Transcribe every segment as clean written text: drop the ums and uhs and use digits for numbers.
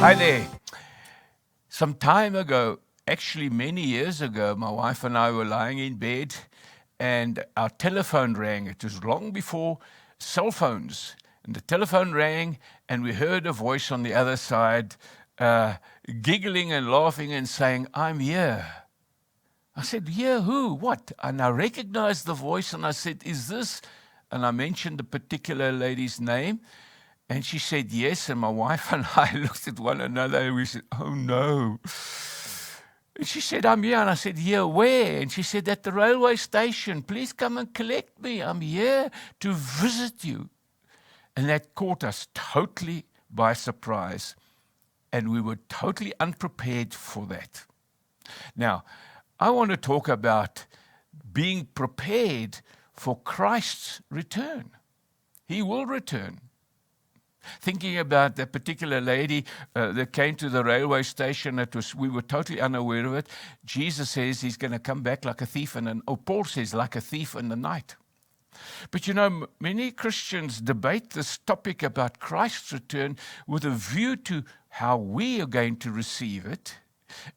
Hi there. Some time ago, actually many years ago, my wife and I were lying in bed and our telephone rang. It was long before cell phones. And the telephone rang and we heard a voice on the other side giggling and laughing and saying, "I'm here." I said, "Here, who? What?" And I recognized the voice and I said, "Is this?" And I mentioned the particular lady's name. And she said, "Yes." And my wife and I looked at one another and we said, "Oh no." And she said, "I'm here." And I said, "Here, where?" And she said, "At the railway station. Please come and collect me. I'm here to visit you." And that caught us totally by surprise. And we were totally unprepared for that. Now, I want to talk about being prepared for Christ's return. He will return. Thinking about that particular lady that came to the railway station, we were totally unaware of it. Jesus says he's going to come back like a thief, Paul says like a thief in the night. But you know, many Christians debate this topic about Christ's return with a view to how we are going to receive it.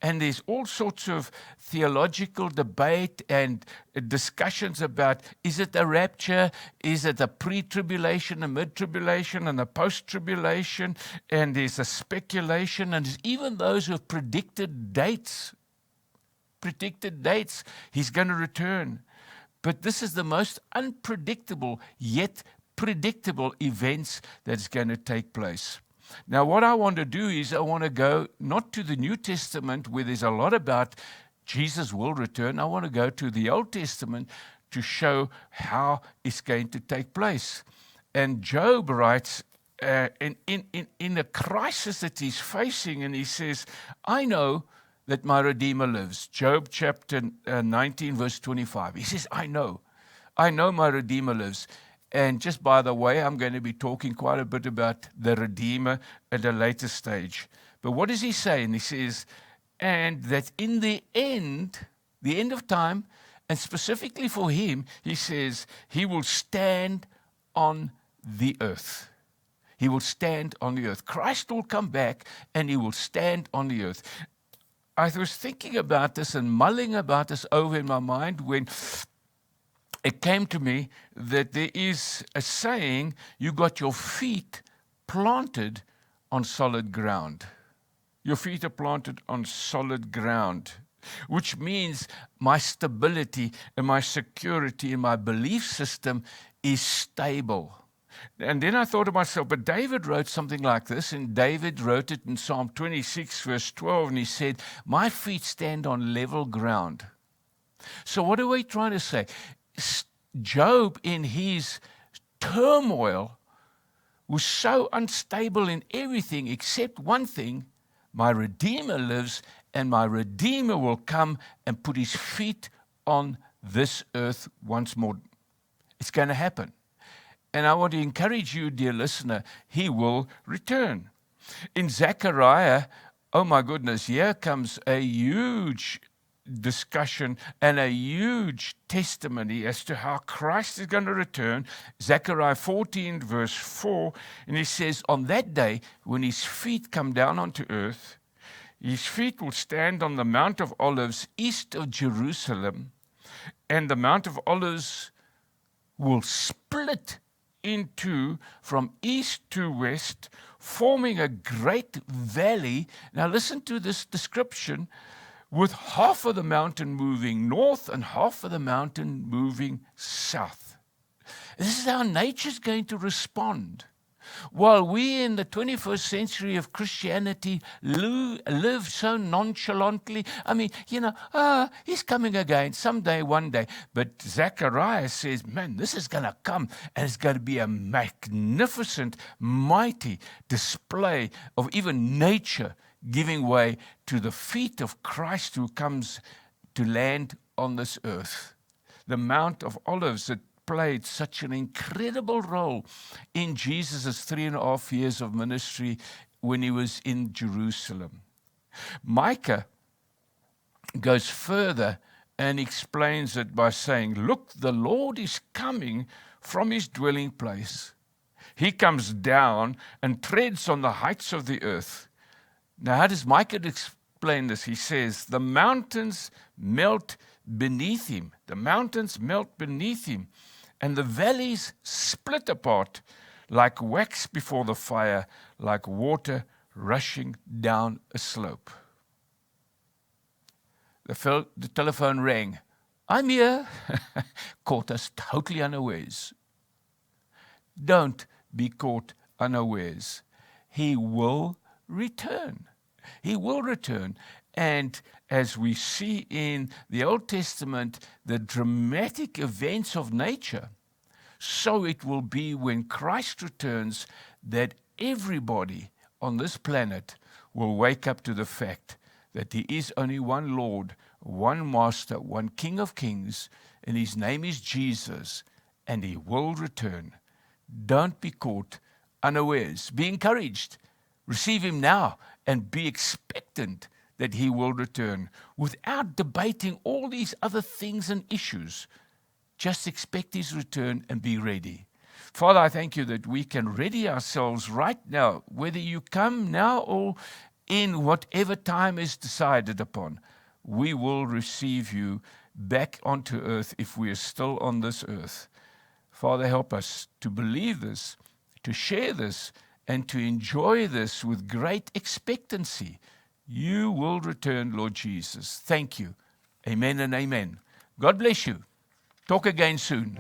And there's all sorts of theological debate and discussions about, is it a rapture? Is it a pre-tribulation, a mid-tribulation, and a post-tribulation? And there's a speculation, and there's even those who have predicted dates. He's going to return. But this is the most unpredictable yet predictable events that's going to take place. Now, what I want to do is I want to go not to the New Testament where there's a lot about Jesus will return. I want to go to the Old Testament to show how it's going to take place. And Job writes in the crisis that he's facing, and he says, "I know that my Redeemer lives." Job chapter 19, verse 25. He says, I know my Redeemer lives. And just by the way, I'm going to be talking quite a bit about the Redeemer at a later stage. But what does he say? And he says, and that in the end of time, and specifically for him, he says, he will stand on the earth. He will stand on the earth. Christ will come back and he will stand on the earth. I was thinking about this and mulling about this over in my mind when it came to me that there is a saying, you got your feet planted on solid ground. Your feet are planted on solid ground, which means my stability and my security and my belief system is stable. And then I thought to myself, but David wrote something like this, and David wrote it in Psalm 26, verse 12, and he said, my feet stand on level ground. So what are we trying to say? Job, in his turmoil, was so unstable in everything except one thing: my Redeemer lives, and my Redeemer will come and put his feet on this earth once more. It's going to happen. And I want to encourage you, dear listener, he will return. In Zechariah, oh my goodness, here comes a huge discussion and a huge testimony as to how Christ is going to return. Zechariah 14, verse 4, and he says, on that day, when his feet come down onto earth, his feet will stand on the Mount of Olives east of Jerusalem, and the Mount of Olives will split into from east to west, forming a great valley. Now listen to this description, with half of the mountain moving north and half of the mountain moving south. This is how nature's going to respond. While we in the 21st century of Christianity live so nonchalantly, I mean, he's coming again someday, one day. But Zechariah says, man, this is going to come, and it's going to be a magnificent, mighty display of even nature giving way to the feet of Christ who comes to land on this earth. The Mount of Olives that played such an incredible role in Jesus' 3.5 years of ministry when he was in Jerusalem. Micah goes further and explains it by saying, look, the Lord is coming from his dwelling place. He comes down and treads on the heights of the earth. Now, how does Micah explain this? He says, the mountains melt beneath him. The mountains melt beneath him, and the valleys split apart like wax before the fire, like water rushing down a slope. The telephone rang. I'm here. Caught us totally unawares. Don't be caught unawares. He will return. He will return. And as we see in the Old Testament, the dramatic events of nature, so it will be when Christ returns that everybody on this planet will wake up to the fact that there is only one Lord, one Master, one King of Kings, and his name is Jesus, and he will return. Don't be caught unawares. Be encouraged. Receive him now and be expectant that he will return without debating all these other things and issues. Just expect his return and be ready. Father, I thank you that we can ready ourselves right now, whether you come now or in whatever time is decided upon. We will receive you back onto earth if we are still on this earth. Father, help us to believe this, to share this, and to enjoy this with great expectancy. You will return, Lord Jesus. Thank you. Amen and amen. God bless you. Talk again soon.